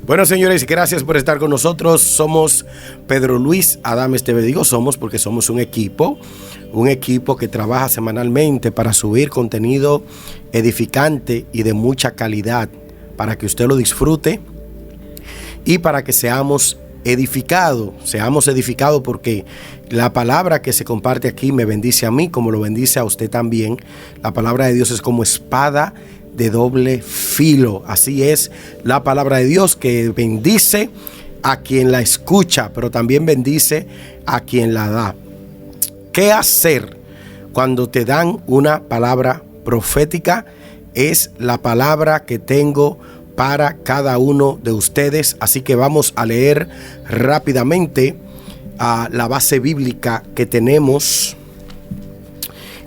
Bueno, señores, gracias por estar con nosotros. Somos Pedro Luis Adames TV. Digo somos porque somos un equipo que trabaja semanalmente para subir contenido edificante y de mucha calidad, para que usted lo disfrute y para que seamos edificados porque la palabra que se comparte aquí me bendice a mí como lo bendice a usted también. La palabra de Dios es como espada de doble filo. Así es la palabra de Dios, que bendice a quien la escucha, pero también bendice a quien la da. ¿Qué hacer cuando te dan una palabra profética? Es la palabra que tengo para cada uno de ustedes. Así que vamos a leer rápidamente la base bíblica que tenemos.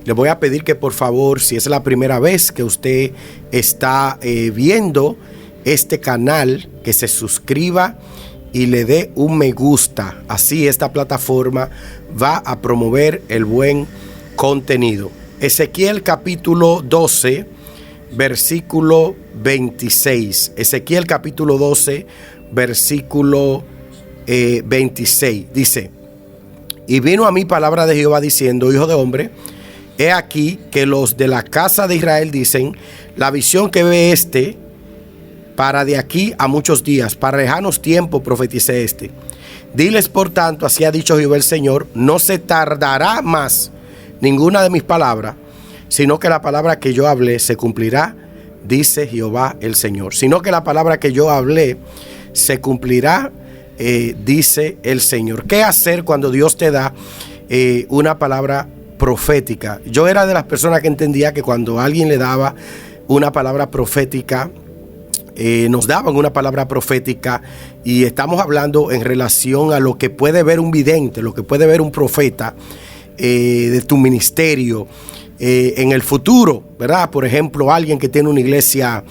Le voy a pedir que por favor, si es la primera vez que usted está viendo este canal, que se suscriba y le dé un me gusta. Así esta plataforma va a promover el buen contenido. Ezequiel capítulo 12, versículo 26. Ezequiel capítulo 12, versículo 26. Dice: y vino a mí palabra de Jehová diciendo: hijo de hombre, he aquí que los de la casa de Israel dicen: la visión que ve para de aquí a muchos días, para lejanos tiempos profeticé Diles por tanto, así ha dicho Jehová el Señor: no se tardará más ninguna de mis palabras, sino que la palabra que yo hablé se cumplirá, dice Jehová el Señor. Sino que la palabra que yo hablé se cumplirá, dice el Señor. ¿Qué hacer cuando Dios te da una palabra profética? Yo era de las personas que entendía que cuando alguien le daba una palabra profética, nos daban una palabra profética, y estamos hablando en relación a lo que puede ver un vidente, lo que puede ver un profeta de tu ministerio en el futuro, ¿verdad? Por ejemplo, alguien que tiene una iglesia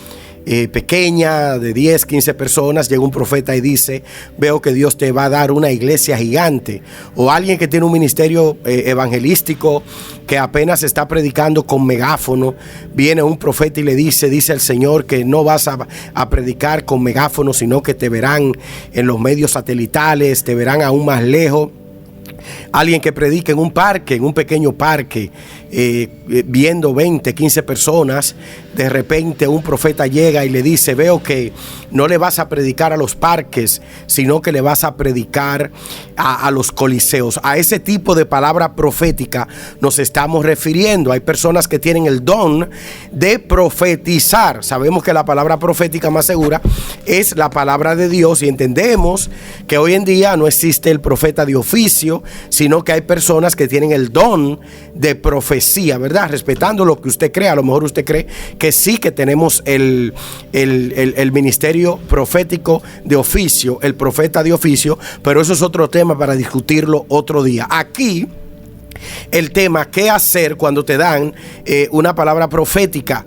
pequeña de 10, 15 personas, llega un profeta y dice: veo que Dios te va a dar una iglesia gigante. O alguien que tiene un ministerio evangelístico que apenas está predicando con megáfono, viene un profeta y le dice el Señor que no vas a predicar con megáfono, sino que te verán en los medios satelitales, te verán aún más lejos. Alguien que predique en un parque, en un pequeño parque, viendo 20, 15 personas, de repente un profeta llega y le dice: veo que no le vas a predicar a los parques, sino que le vas a predicar a los coliseos. A ese tipo de palabra profética nos estamos refiriendo. Hay personas que tienen el don de profetizar. Sabemos que la palabra profética más segura es la palabra de Dios, y entendemos que hoy en día no existe el profeta de oficio, sino que hay personas que tienen el don de profecía, ¿verdad? Respetando lo que usted cree. A lo mejor usted cree que sí, que tenemos el ministerio profético de oficio, el profeta de oficio, pero eso es otro tema para discutirlo otro día. Aquí el tema: ¿qué hacer cuando te dan una palabra profética?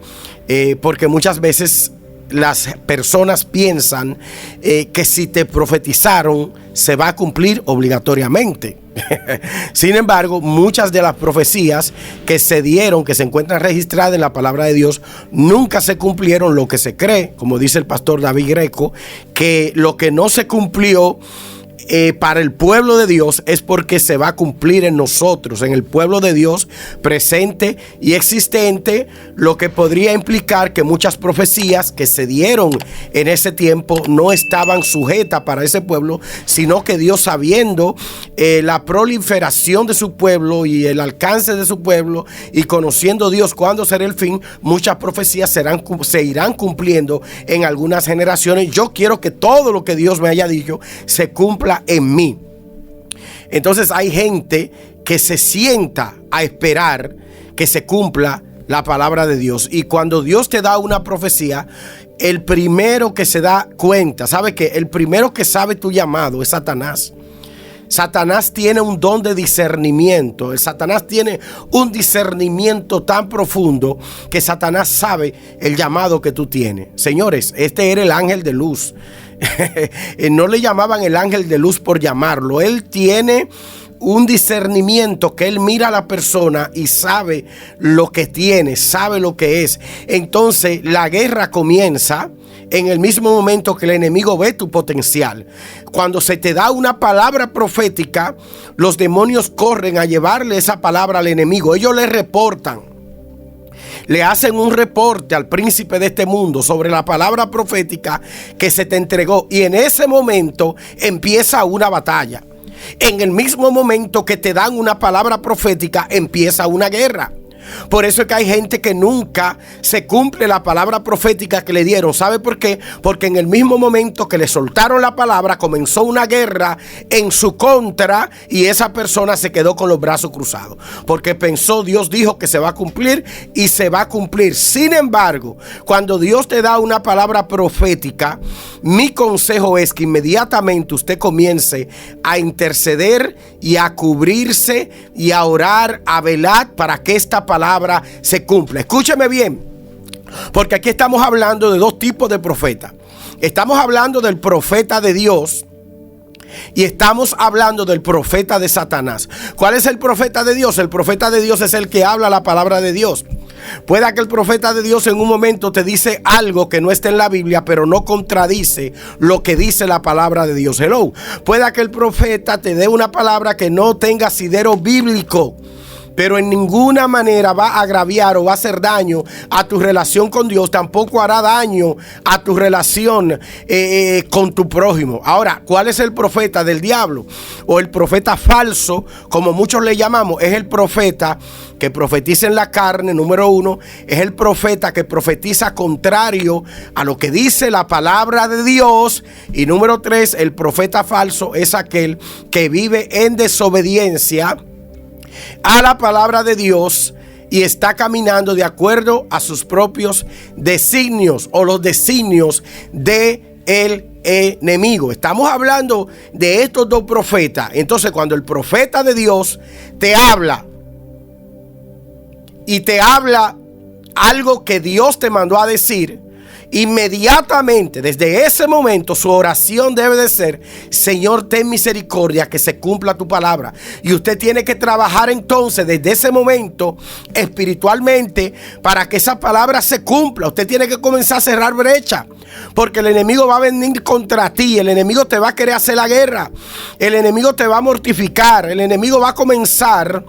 Porque muchas veces las personas piensan que si te profetizaron se va a cumplir obligatoriamente. Sin embargo, muchas de las profecías que se dieron, que se encuentran registradas en la palabra de Dios, nunca se cumplieron. Lo que se cree, como dice el pastor David Greco, que lo que no se cumplió para el pueblo de Dios es porque se va a cumplir en nosotros, en el pueblo de Dios presente y existente, lo que podría implicar que muchas profecías que se dieron en ese tiempo no estaban sujetas para ese pueblo, sino que Dios, sabiendo la proliferación de su pueblo y el alcance de su pueblo, y conociendo Dios cuándo será el fin, muchas profecías se irán cumpliendo en algunas generaciones. Yo quiero que todo lo que Dios me haya dicho se cumpla en mí. Entonces hay gente que se sienta a esperar que se cumpla la palabra de Dios, y cuando Dios te da una profecía, el primero que se da cuenta, ¿sabe qué? El primero que sabe tu llamado es Satanás. Satanás tiene un don de discernimiento. El Satanás tiene un discernimiento tan profundo que Satanás sabe el llamado que tú tienes. Señores, este era el ángel de luz. No le llamaban el ángel de luz por llamarlo. Él tiene un discernimiento que él mira a la persona y sabe lo que tiene, sabe lo que es. Entonces la guerra comienza en el mismo momento que el enemigo ve tu potencial. Cuando se te da una palabra profética, los demonios corren a llevarle esa palabra al enemigo. Ellos le reportan. Le hacen un reporte al príncipe de este mundo sobre la palabra profética que se te entregó. Y en ese momento empieza una batalla. En el mismo momento que te dan una palabra profética, empieza una guerra. Por eso es que hay gente que nunca se cumple la palabra profética que le dieron. ¿Sabe por qué? Porque en el mismo momento que le soltaron la palabra, comenzó una guerra en su contra y esa persona se quedó con los brazos cruzados. Porque pensó, Dios dijo que se va a cumplir y se va a cumplir. Sin embargo, cuando Dios te da una palabra profética, mi consejo es que inmediatamente usted comience a interceder y a cubrirse y a orar, a velar para que esta palabra se cumpla. Escúcheme bien, porque aquí estamos hablando de dos tipos de profetas. Estamos hablando del profeta de Dios y estamos hablando del profeta de Satanás. ¿Cuál es el profeta de Dios? El profeta de Dios es el que habla la palabra de Dios. Pueda que el profeta de Dios en un momento te dice algo que no está en la Biblia, pero no contradice lo que dice la palabra de Dios. Hello. Pueda que el profeta te dé una palabra que no tenga asidero bíblico, pero en ninguna manera va a agraviar o va a hacer daño a tu relación con Dios. Tampoco hará daño a tu relación con tu prójimo. Ahora, ¿cuál es el profeta del diablo? O el profeta falso, como muchos le llamamos. Es el profeta que profetiza en la carne, número uno. Es el profeta que profetiza contrario a lo que dice la palabra de Dios. Y número tres, el profeta falso es aquel que vive en desobediencia a la palabra de Dios y está caminando de acuerdo a sus propios designios o los designios de el enemigo. Estamos hablando de estos dos profetas. Entonces, cuando el profeta de Dios te habla y te habla algo que Dios te mandó a decir, inmediatamente, desde ese momento, su oración debe de ser: Señor, ten misericordia, que se cumpla tu palabra. Y usted tiene que trabajar entonces desde ese momento espiritualmente para que esa palabra se cumpla. Usted tiene que comenzar a cerrar brecha, porque el enemigo va a venir contra ti. El enemigo te va a querer hacer la guerra. El enemigo te va a mortificar. El enemigo va a comenzar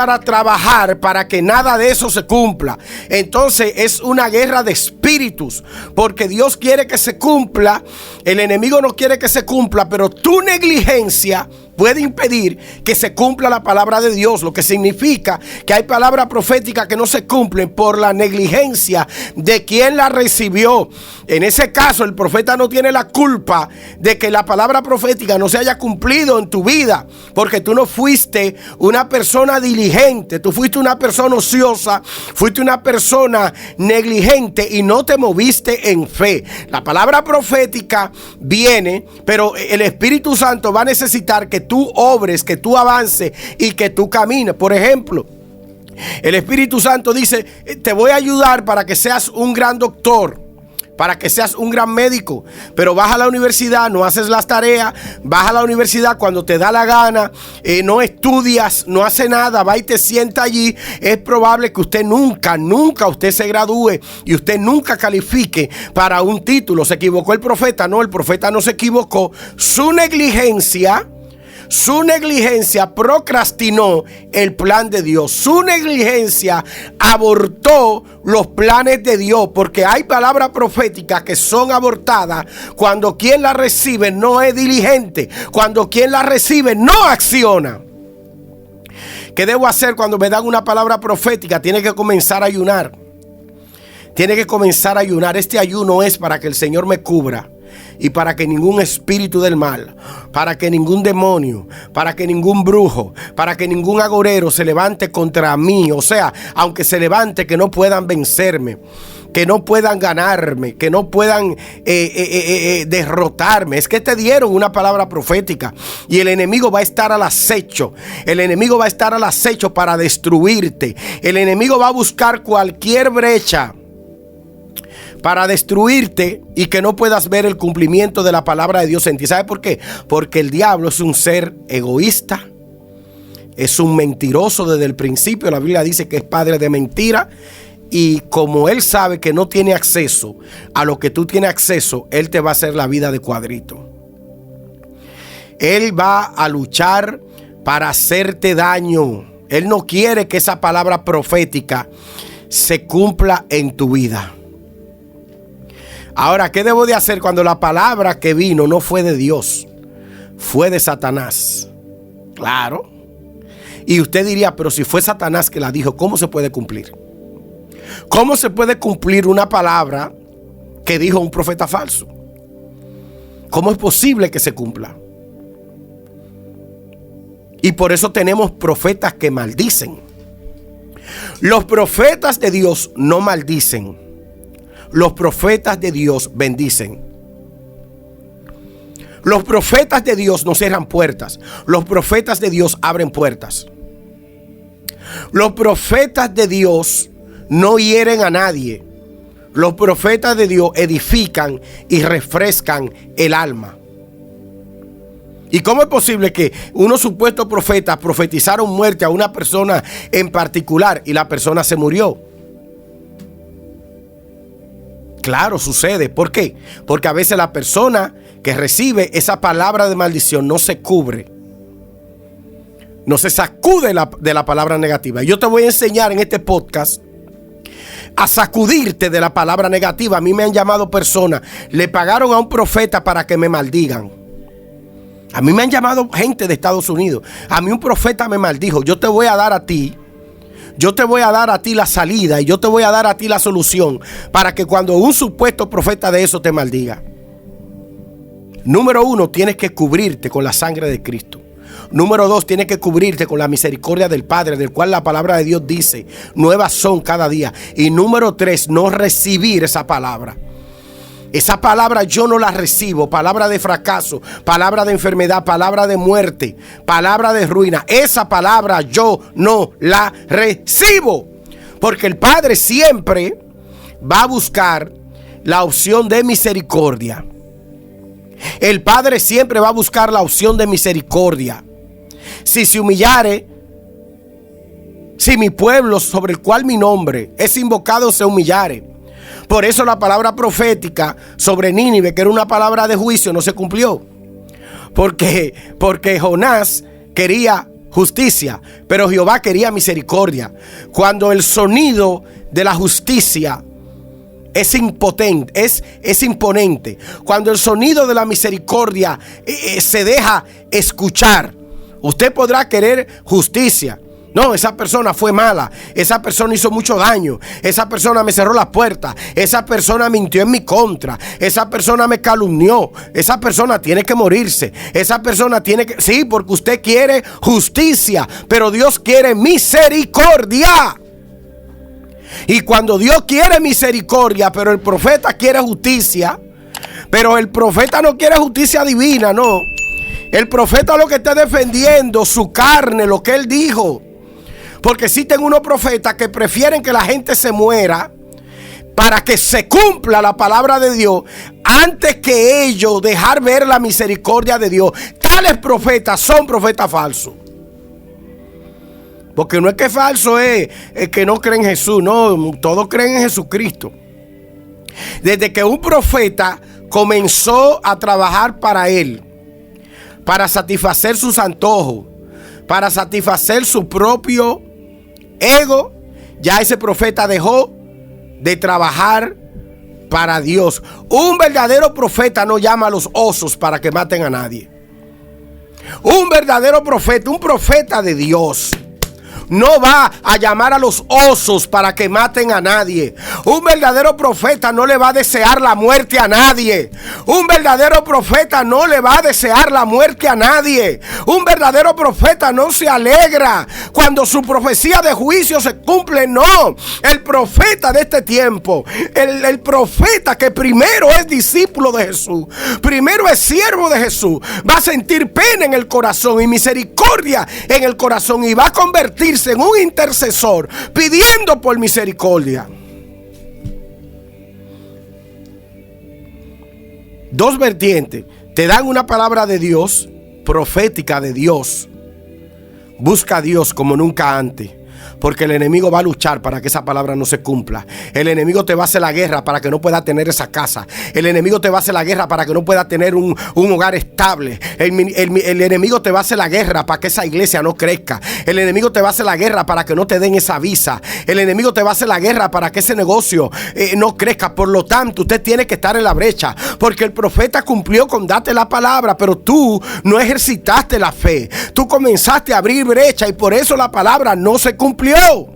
a trabajar para que nada de eso se cumpla. Entonces es una guerra de espíritus, porque Dios quiere que se cumpla, el enemigo no quiere que se cumpla, pero tu negligencia puede impedir que se cumpla la palabra de Dios, lo que significa que hay palabras proféticas que no se cumplen por la negligencia de quien la recibió. En ese caso, el profeta no tiene la culpa de que la palabra profética no se haya cumplido en tu vida, porque tú no fuiste una persona diligente, tú fuiste una persona ociosa, fuiste una persona negligente y no te moviste en fe. La palabra profética viene, pero el Espíritu Santo va a necesitar que tú obres, que tú avances y que tú camines. Por ejemplo, el Espíritu Santo dice: te voy a ayudar para que seas un gran doctor, para que seas un gran médico, pero vas a la universidad, no haces las tareas, vas a la universidad cuando te da la gana, no estudias, no hace nada, va y te sienta allí. Es probable que usted nunca usted se gradúe y usted nunca califique para un título. ¿Se equivocó el profeta? No, el profeta no se equivocó. Su negligencia procrastinó el plan de Dios. Su negligencia abortó los planes de Dios, porque hay palabras proféticas que son abortadas cuando quien las recibe no es diligente, cuando quien las recibe no acciona. ¿Qué debo hacer cuando me dan una palabra profética? Tiene que comenzar a ayunar. Tiene que comenzar a ayunar. Este ayuno es para que el Señor me cubra y para que ningún espíritu del mal, para que ningún demonio, para que ningún brujo, para que ningún agorero se levante contra mí. O sea, aunque se levante, que no puedan vencerme, que no puedan ganarme, que no puedan derrotarme. Es que te dieron una palabra profética y el enemigo va a estar al acecho. El enemigo va a estar al acecho para destruirte. El enemigo va a buscar cualquier brecha para destruirte y que no puedas ver el cumplimiento de la palabra de Dios en ti. ¿Sabe por qué? Porque el diablo es un ser egoísta, es un mentiroso desde el principio. La Biblia dice que es padre de mentira Y como Él sabe que no tiene acceso a lo que tú tienes acceso, Él te va a hacer la vida de cuadrito. Él va a luchar para hacerte daño. Él no quiere que esa palabra profética se cumpla en tu vida. Ahora, ¿qué debo de hacer cuando la palabra que vino no fue de Dios? Fue de Satanás. Claro. Y usted diría, pero si fue Satanás que la dijo, ¿cómo se puede cumplir? ¿Cómo se puede cumplir una palabra que dijo un profeta falso? ¿Cómo es posible que se cumpla? Y por eso tenemos profetas que maldicen. Los profetas de Dios no maldicen. Los profetas de Dios bendicen. Los profetas de Dios no cierran puertas. Los profetas de Dios abren puertas. Los profetas de Dios no hieren a nadie. Los profetas de Dios edifican y refrescan el alma. ¿Y cómo es posible que unos supuestos profetas profetizaron muerte a una persona en particular y la persona se murió? Claro, sucede. ¿Por qué? Porque a veces la persona que recibe esa palabra de maldición no se cubre. No se sacude de la palabra negativa. Yo te voy a enseñar en este podcast a sacudirte de la palabra negativa. A mí me han llamado personas, le pagaron a un profeta para que me maldigan. A mí me han llamado gente de Estados Unidos. A mí un profeta me maldijo. Yo te voy a dar a ti la salida y yo te voy a dar a ti la solución para que cuando un supuesto profeta de eso te maldiga. Número 1, tienes que cubrirte con la sangre de Cristo. Número 2, tienes que cubrirte con la misericordia del Padre, del cual la palabra de Dios dice, nuevas son cada día. Y número 3, no recibir esa palabra. Esa palabra yo no la recibo. Palabra de fracaso, palabra de enfermedad, palabra de muerte, palabra de ruina. Esa palabra yo no la recibo. Porque el Padre siempre va a buscar la opción de misericordia. El Padre siempre va a buscar la opción de misericordia. Si se humillare, si mi pueblo sobre el cual mi nombre es invocado se humillare. Por eso la palabra profética sobre Nínive, que era una palabra de juicio, no se cumplió. Porque Jonás quería justicia, pero Jehová quería misericordia. Cuando el sonido de la justicia es impotente, es imponente, cuando el sonido de la misericordia se deja escuchar, usted podrá querer justicia. No, esa persona fue mala, esa persona hizo mucho daño, esa persona me cerró las puertas, esa persona mintió en mi contra, esa persona me calumnió, esa persona tiene que morirse, esa persona tiene que... Sí, porque usted quiere justicia, pero Dios quiere misericordia. Y cuando Dios quiere misericordia, pero el profeta quiere justicia, pero el profeta no quiere justicia divina, no. El profeta lo que está defendiendo, su carne, lo que él dijo. Porque existen unos profetas que prefieren que la gente se muera para que se cumpla la palabra de Dios antes que ellos dejar ver la misericordia de Dios. Tales profetas son profetas falsos. Porque no es que falso es que no creen en Jesús, no, todos creen en Jesucristo. Desde que un profeta comenzó a trabajar para él, para satisfacer sus antojos, para satisfacer su propio ego, ya ese profeta dejó de trabajar para Dios. Un verdadero profeta no llama a los osos para que maten a nadie. Un verdadero profeta, un profeta de Dios, no va a llamar a los osos para que maten a nadie. Un verdadero profeta no le va a desear la muerte a nadie. Un verdadero profeta no le va a desear la muerte a nadie. Un verdadero profeta no se alegra cuando su profecía de juicio se cumple. No, el profeta de este tiempo, el profeta que primero es discípulo de Jesús, primero es siervo de Jesús, va a sentir pena en el corazón y misericordia en el corazón y va a convertirse en un intercesor pidiendo por misericordia. Dos vertientes: te dan una palabra de Dios, profética de Dios. Busca a Dios como nunca antes. porque el enemigo va a luchar para que esa palabra no se cumpla. El enemigo te va a hacer la guerra para que no pueda tener esa casa. El enemigo te va a hacer la guerra para que no pueda tener un hogar estable. El enemigo te va a hacer la guerra para que esa iglesia no crezca. El enemigo te va a hacer la guerra para que no te den esa visa. El enemigo te va a hacer la guerra para que ese negocio no crezca. Por lo tanto, usted tiene que estar en la brecha, porque el profeta cumplió con darte la palabra, pero tú no ejercitaste la fe. Tú comenzaste a abrir brecha y por eso la palabra no se cumplió.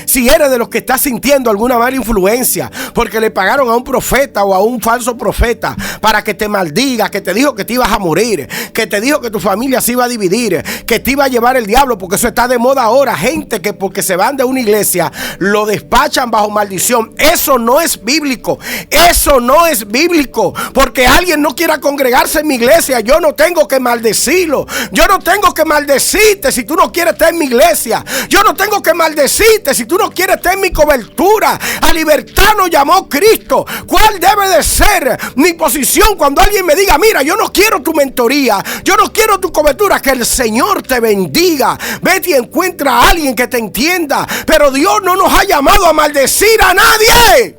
Si eres de los que está sintiendo alguna mala influencia porque le pagaron a un profeta o a un falso profeta para que te maldiga, que te dijo que te ibas a morir, que te dijo que tu familia se iba a dividir, que te iba a llevar el diablo, porque eso está de moda ahora. Gente que porque se van de una iglesia lo despachan bajo maldición. Eso no es bíblico. Eso no es bíblico. Porque alguien no quiera congregarse en mi iglesia, yo no tengo que maldecirlo. Yo no tengo que maldecirte si tú no quieres estar en mi iglesia. Yo no tengo que maldecirte si tú no quieres estar en mi cobertura. A libertad nos llamó Cristo. ¿Cuál debe de ser mi posición cuando alguien me diga: mira, yo no quiero tu mentoría, yo no quiero tu cobertura? Que el Señor te bendiga. Vete y encuentra a alguien que te entienda. Pero Dios no nos ha llamado a maldecir a nadie.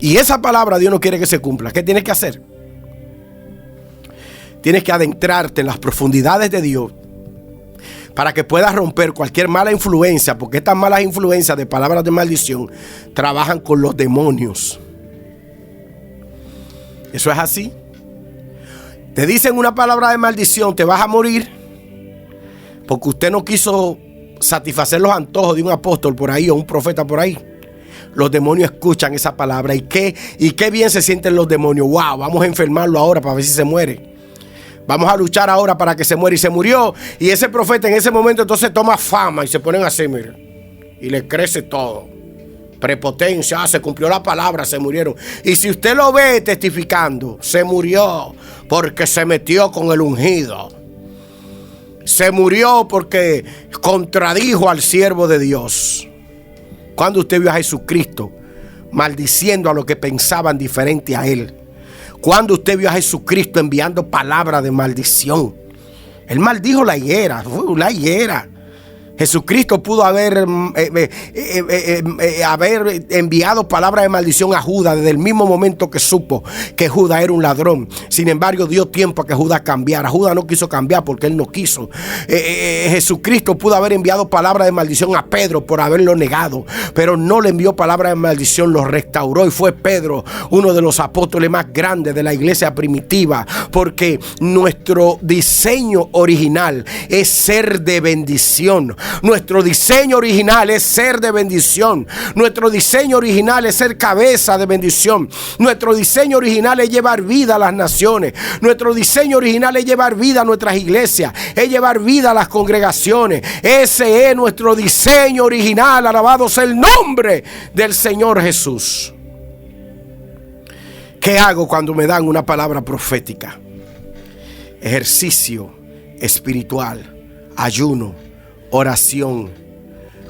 Y esa palabra Dios no quiere que se cumpla. ¿Qué tienes que hacer? Tienes que adentrarte en las profundidades de Dios para que puedas romper cualquier mala influencia, porque estas malas influencias de palabras de maldición trabajan con los demonios. Eso es así. Te dicen una palabra de maldición, te vas a morir, porque usted no quiso satisfacer los antojos de un apóstol por ahí o un profeta por ahí. Los demonios escuchan esa palabra y qué bien se sienten los demonios. Wow, vamos a enfermarlo ahora para ver si se muere. Vamos a luchar ahora para que se muera. Y se murió. Y ese profeta en ese momento entonces toma fama y se ponen así, mira. Y le crece todo. Prepotencia, se cumplió la palabra, se murieron. Y si usted lo ve testificando, se murió porque se metió con el ungido. Se murió porque contradijo al siervo de Dios. Cuando usted vio a Jesucristo maldiciendo a los que pensaban diferente a él. Cuando usted vio a Jesucristo enviando palabras de maldición. Él maldijo la higuera, la higuera. Jesucristo pudo haber enviado palabras de maldición a Judas desde el mismo momento que supo que Judas era un ladrón. Sin embargo, dio tiempo a que Judas cambiara. Judas no quiso cambiar porque él no quiso. Jesucristo pudo haber enviado palabras de maldición a Pedro por haberlo negado, pero no le envió palabras de maldición, lo restauró y fue Pedro uno de los apóstoles más grandes de la iglesia primitiva, porque nuestro diseño original es ser de bendición. Nuestro diseño original es ser de bendición. Nuestro diseño original es ser cabeza de bendición. Nuestro diseño original es llevar vida a las naciones. Nuestro diseño original es llevar vida a nuestras iglesias, es llevar vida a las congregaciones. Ese es nuestro diseño original. Alabado sea el nombre del Señor Jesús. ¿Qué hago cuando me dan una palabra profética? Ejercicio espiritual, ayuno, oración,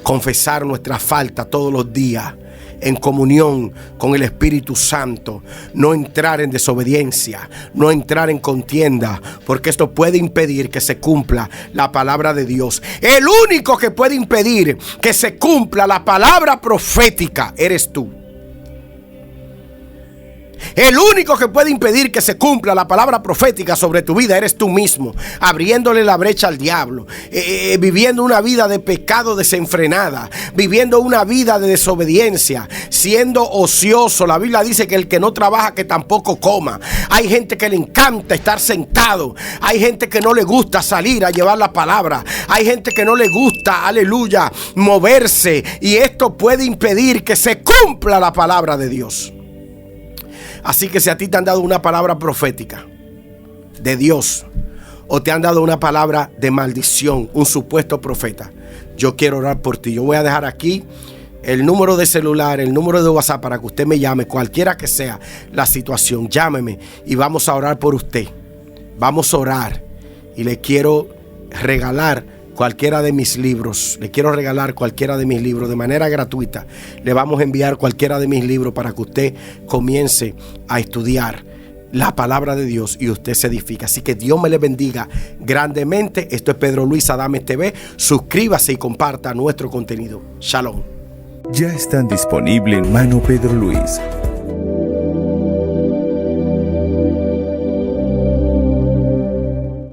confesar nuestra falta todos los días en comunión con el Espíritu Santo, no entrar en desobediencia, no entrar en contienda, porque esto puede impedir que se cumpla la palabra de Dios. El único que puede impedir que se cumpla la palabra profética eres tú. El único que puede impedir que se cumpla la palabra profética sobre tu vida eres tú mismo, abriéndole la brecha al diablo, viviendo una vida de pecado desenfrenada, viviendo una vida de desobediencia, siendo ocioso. La Biblia dice que el que no trabaja, que tampoco coma. Hay gente que le encanta estar sentado, hay gente que no le gusta salir a llevar la palabra, hay gente que no le gusta, aleluya, moverse, y esto puede impedir que se cumpla la palabra de Dios. Así que si a ti te han dado una palabra profética de Dios o te han dado una palabra de maldición, un supuesto profeta, yo quiero orar por ti. Yo voy a dejar aquí el número de celular, el número de WhatsApp para que usted me llame, cualquiera que sea la situación. Llámeme y vamos a orar por usted. Vamos a orar y le quiero regalar cualquiera de mis libros. Le quiero regalar cualquiera de mis libros de manera gratuita. Le vamos a enviar cualquiera de mis libros para que usted comience a estudiar la palabra de Dios y usted se edifica. Así que Dios me le bendiga grandemente. Esto es Pedro Luis Adames TV. Suscríbase y comparta nuestro contenido. Shalom. Ya están disponibles en Mano Pedro Luis,